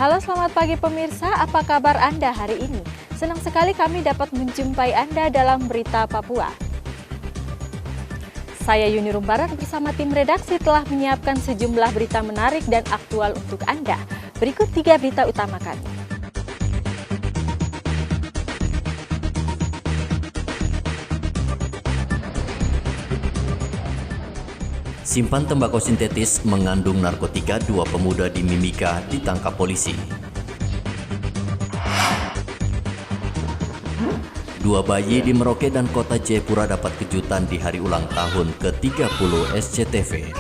Halo, selamat pagi pemirsa, apa kabar Anda hari ini? Senang sekali kami dapat menjumpai Anda dalam Berita Papua. Saya Yuni Rumbarat bersama tim redaksi telah menyiapkan sejumlah berita menarik dan aktual untuk Anda. Berikut 3 berita utama kami. Simpan tembakau sintetis mengandung narkotika, 2 pemuda di Mimika ditangkap polisi. 2 bayi di Merauke dan kota Jayapura dapat kejutan di hari ulang tahun ke-30 SCTV.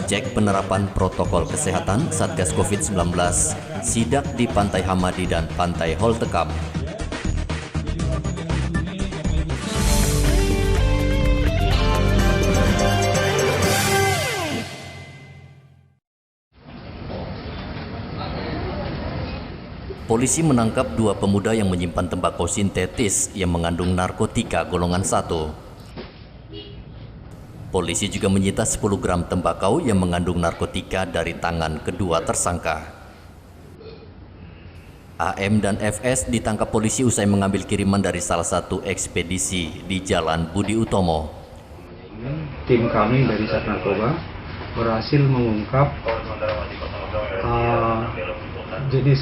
Cek penerapan protokol kesehatan Satgas COVID-19, sidak di Pantai Hamadi dan Pantai Holtekam. Polisi menangkap 2 pemuda yang menyimpan tembakau sintetis yang mengandung narkotika golongan 1. Polisi juga menyita 10 gram tembakau yang mengandung narkotika dari tangan kedua tersangka. AM dan FS ditangkap polisi usai mengambil kiriman dari salah satu ekspedisi di Jalan Budi Utomo. Tim kami dari Sat Narkoba berhasil mengungkap jenis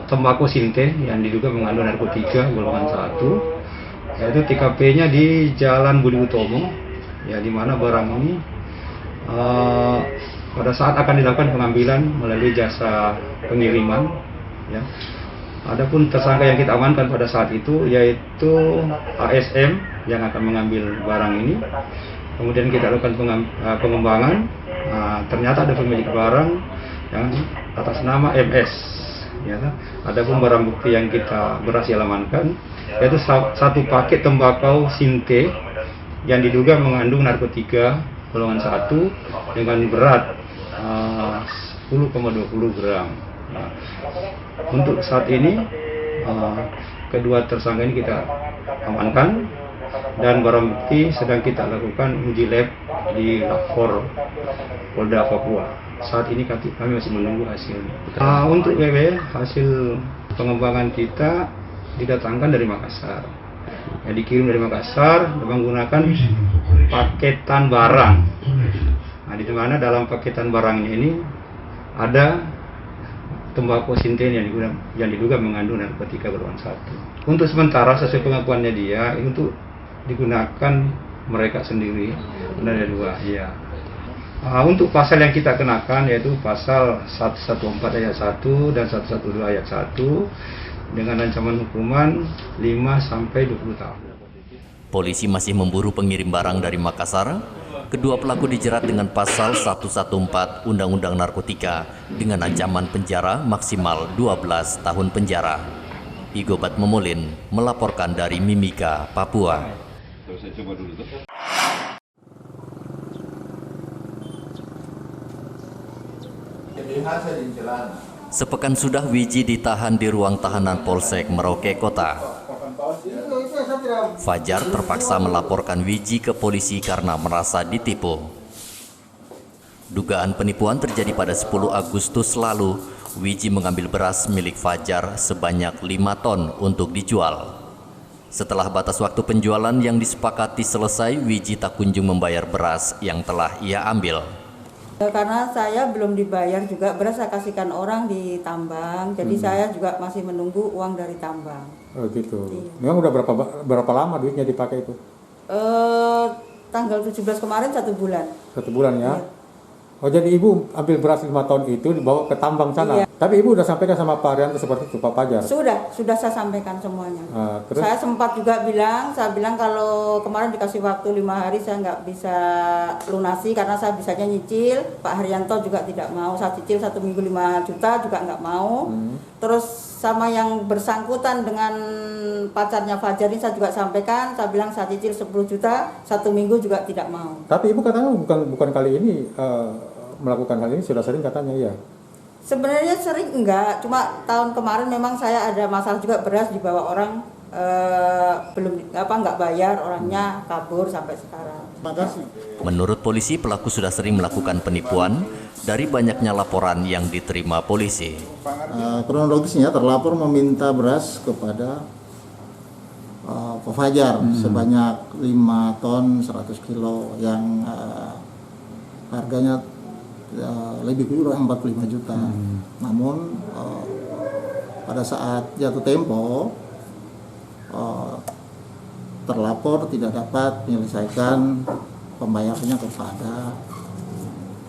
tembakau sinte yang diduga mengandung narkotika golongan 1, yaitu TKP-nya di Jalan Budi Utomo, ya, di mana barang ini pada saat akan dilakukan pengambilan melalui jasa pengiriman, ya. Adapun tersangka yang kita amankan pada saat itu yaitu ASM yang akan mengambil barang ini. Kemudian kita lakukan pengembangan, ternyata ada pemilik barang yang atas nama MS, ya. Adapun barang bukti yang kita berhasil amankan yaitu 1 paket tembakau sinte yang diduga mengandung narkotika golongan 1 dengan berat 10,20 gram. Nah, untuk saat ini kedua tersangka ini kita amankan dan barang bukti sedang kita lakukan uji lab di Lapor Polda Papua. Saat ini kami masih menunggu hasilnya. Untuk WW, hasil pengembangan kita didatangkan dari Makassar. Ya, dikirim dari Makassar menggunakan paketan barang. Nah, di mana dalam paketan barang ini ada tembakau sinten yang diduga mengandung narkotika golongan 1. Untuk sementara sesuai pengakuannya dia untuk digunakan mereka sendiri. Ada 2, ya. Untuk pasal yang kita kenakan yaitu pasal 114 ayat 1 dan 112 ayat 1 dengan ancaman hukuman 5-20 tahun. Polisi masih memburu pengirim barang dari Makassar. Kedua pelaku dijerat dengan pasal 114 Undang-Undang Narkotika dengan ancaman penjara maksimal 12 tahun penjara. Igobat Memolin melaporkan dari Mimika, Papua. Saya coba dulu tuh. Sepekan sudah Wiji ditahan di ruang tahanan Polsek Merauke Kota. Fajar terpaksa melaporkan Wiji ke polisi karena merasa ditipu. Dugaan penipuan terjadi pada 10 Agustus lalu. Wiji mengambil beras milik Fajar sebanyak 5 ton untuk dijual. Setelah batas waktu penjualan yang disepakati selesai, Wiji tak kunjung membayar beras yang telah ia ambil. Karena saya belum dibayar juga, beras saya kasihkan orang di tambang, jadi saya juga masih menunggu uang dari tambang. Oh gitu. Iya. Memang udah berapa lama duitnya dipakai itu? Tanggal 17 kemarin 1 bulan. 1 bulan ya? Iya. Oh jadi ibu ambil beras 5 ton itu dibawa ke tambang sana? Iya. Tapi ibu udah sampaikan sama Pak Arianto seperti itu, Pak Fajar? Sudah saya sampaikan semuanya. Terus? Saya sempat juga saya bilang kalau kemarin dikasih waktu 5 hari saya nggak bisa lunasi karena saya bisanya nyicil. Pak Haryanto juga tidak mau, saya cicil 1 minggu 5 juta juga nggak mau. Terus sama yang bersangkutan dengan pacarnya Fajar ini saya juga sampaikan, saya bilang saya cicil 10 juta, 1 minggu juga tidak mau. Tapi ibu katanya bukan kali ini melakukan hal ini, sudah sering katanya ya? Sebenarnya sering enggak, cuma tahun kemarin memang saya ada masalah juga beras dibawa orang belum nggak bayar, orangnya kabur sampai sekarang. Makasih. Menurut polisi, pelaku sudah sering melakukan penipuan dari banyaknya laporan yang diterima polisi. Kronologisnya terlapor meminta beras kepada Pak Fajar sebanyak 5 ton 100 kilo yang harganya lebih kurang 45 juta. Namun pada saat jatuh tempo terlapor tidak dapat menyelesaikan pembayarannya kepada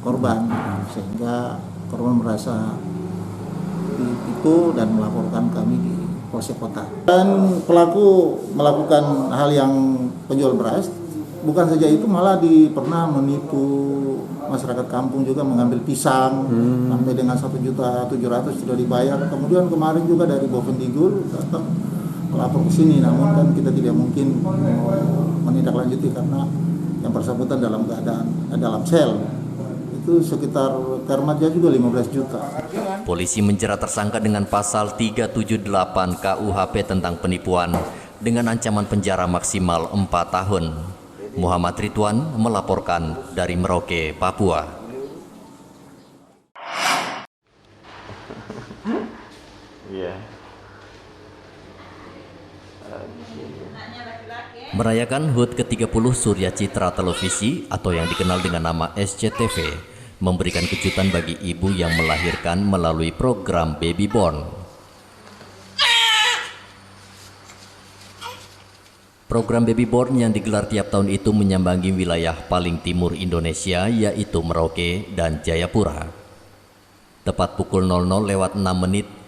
korban, sehingga korban merasa ditipu dan melaporkan kami di Polsek Kota. Dan pelaku melakukan hal yang penjual beras, bukan saja itu, malah pernah menipu masyarakat kampung juga, mengambil pisang sampai dengan 1.700.000 sudah dibayar. Kemudian kemarin juga dari Bovendigul datang melapor ke sini, namun kan kita tidak mungkin menindaklanjuti karena yang bersangkutan dalam keadaan dalam sel. Itu sekitar termatnya juga 15 juta. Polisi menjerat tersangka dengan pasal 378 KUHP tentang penipuan dengan ancaman penjara maksimal 4 tahun. Muhammad Ridwan melaporkan dari Merauke, Papua. Merayakan HUT ke-30 Surya Citra Televisi atau yang dikenal dengan nama SCTV memberikan kejutan bagi ibu yang melahirkan melalui program Baby Born. Program Baby Born yang digelar tiap tahun itu menyambangi wilayah paling timur Indonesia, yaitu Merauke dan Jayapura. Tepat pukul 00:06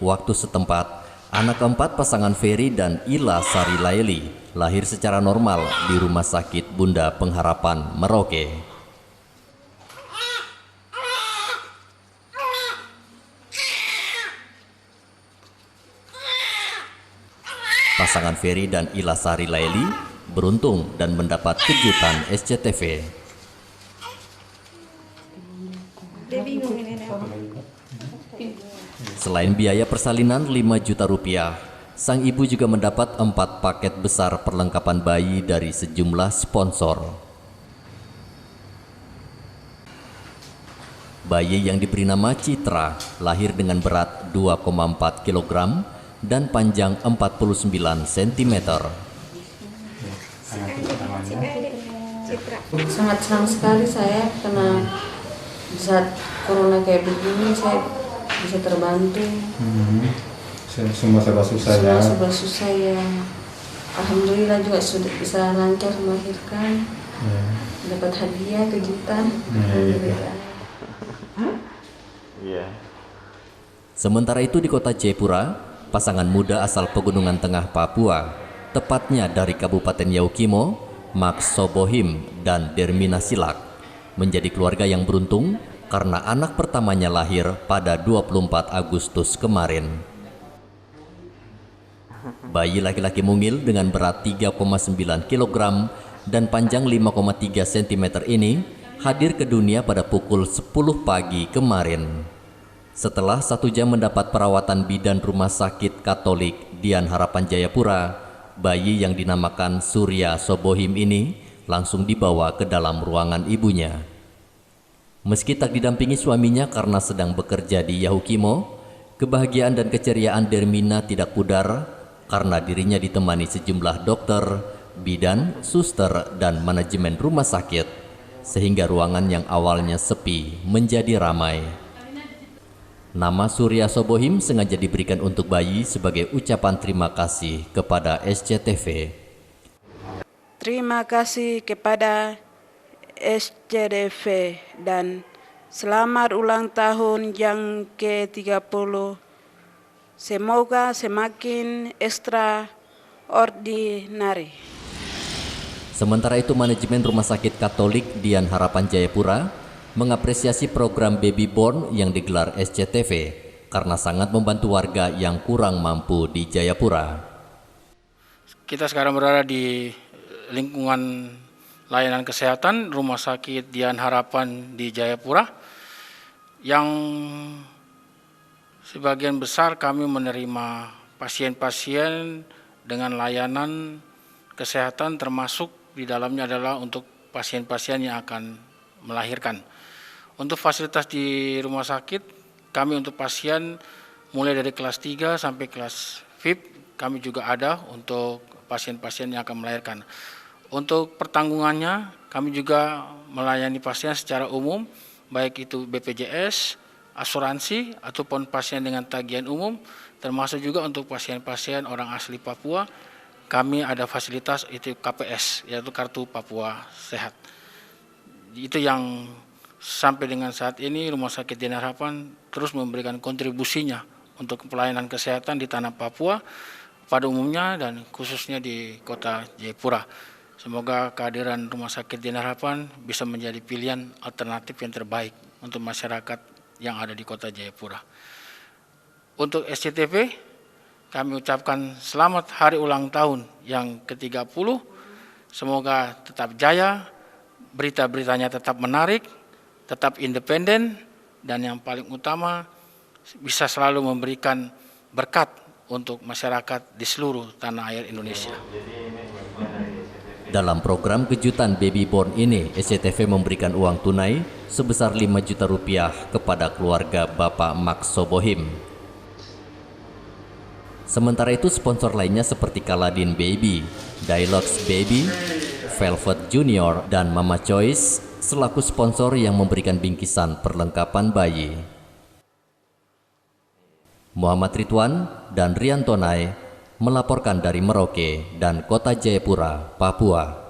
waktu setempat, anak keempat pasangan Ferry dan Ila Sari Laili lahir secara normal di Rumah Sakit Bunda Pengharapan, Merauke. Pasangan Ferry dan Ila Sari Laili beruntung dan mendapat kejutan SCTV. Selain biaya persalinan 5 juta rupiah, sang ibu juga mendapat 4 paket besar perlengkapan bayi dari sejumlah sponsor. Bayi yang diberi nama Citra lahir dengan berat 2,4 kg dan panjang 49 cm. Sangat senang sekali saya karena di saat corona kayak begini saya bisa terbantu. Semua serba susah ya. Semua serba susah ya. Alhamdulillah juga sudah bisa lancar melahirkan. Dapat hadiah kejutan. Alhamdulillah. Sementara itu di kota Jayapura, pasangan muda asal Pegunungan Tengah Papua, tepatnya dari Kabupaten Yaukimo, Max Sobohim dan Dermina Silak, menjadi keluarga yang beruntung karena anak pertamanya lahir pada 24 Agustus kemarin. Bayi laki-laki mungil dengan berat 3,9 kg dan panjang 5,3 cm ini hadir ke dunia pada pukul 10 pagi kemarin. Setelah 1 jam mendapat perawatan bidan Rumah Sakit Katolik Dian Harapan Jayapura, bayi yang dinamakan Surya Sobohim ini langsung dibawa ke dalam ruangan ibunya. Meski tak didampingi suaminya karena sedang bekerja di Yaukimo, kebahagiaan dan keceriaan Dermina tidak pudar karena dirinya ditemani sejumlah dokter, bidan, suster, dan manajemen rumah sakit, sehingga ruangan yang awalnya sepi menjadi ramai. Nama Surya Sobohim sengaja diberikan untuk bayi sebagai ucapan terima kasih kepada SCTV. Terima kasih kepada SCTV dan selamat ulang tahun yang ke-30. Semoga semakin extraordinary. Sementara itu, manajemen Rumah Sakit Katolik Dian Harapan Jayapura mengapresiasi program Baby Born yang digelar SCTV karena sangat membantu warga yang kurang mampu di Jayapura. Kita sekarang berada di lingkungan layanan kesehatan Rumah Sakit Dian Harapan di Jayapura, yang sebagian besar kami menerima pasien-pasien dengan layanan kesehatan, termasuk di dalamnya adalah untuk pasien-pasien yang akan melahirkan. Untuk fasilitas di rumah sakit, kami untuk pasien mulai dari kelas 3 sampai kelas VIP, kami juga ada untuk pasien-pasien yang akan melahirkan. Untuk pertanggungannya, kami juga melayani pasien secara umum, baik itu BPJS, asuransi, ataupun pasien dengan tagihan umum, termasuk juga untuk pasien-pasien orang asli Papua, kami ada fasilitas itu KPS, yaitu Kartu Papua Sehat. Itu yang sampai dengan saat ini Rumah Sakit Dian Harapan terus memberikan kontribusinya untuk pelayanan kesehatan di tanah Papua pada umumnya dan khususnya di kota Jayapura. Semoga kehadiran Rumah Sakit Dian Harapan bisa menjadi pilihan alternatif yang terbaik untuk masyarakat yang ada di kota Jayapura. Untuk SCTV, kami ucapkan selamat hari ulang tahun yang ke-30. Semoga tetap jaya, berita-beritanya tetap menarik, tetap independen, dan yang paling utama bisa selalu memberikan berkat untuk masyarakat di seluruh tanah air Indonesia. Dalam program kejutan Baby Born ini, SCTV memberikan uang tunai sebesar 5 juta rupiah kepada keluarga Bapak Max Sobohim. Sementara itu sponsor lainnya seperti Kaladin Baby, Dialogues Baby, Velvet Junior, dan Mama Choice selaku sponsor yang memberikan bingkisan perlengkapan bayi. Muhammad Ridwan dan Rian Tonai melaporkan dari Merauke dan Kota Jayapura, Papua.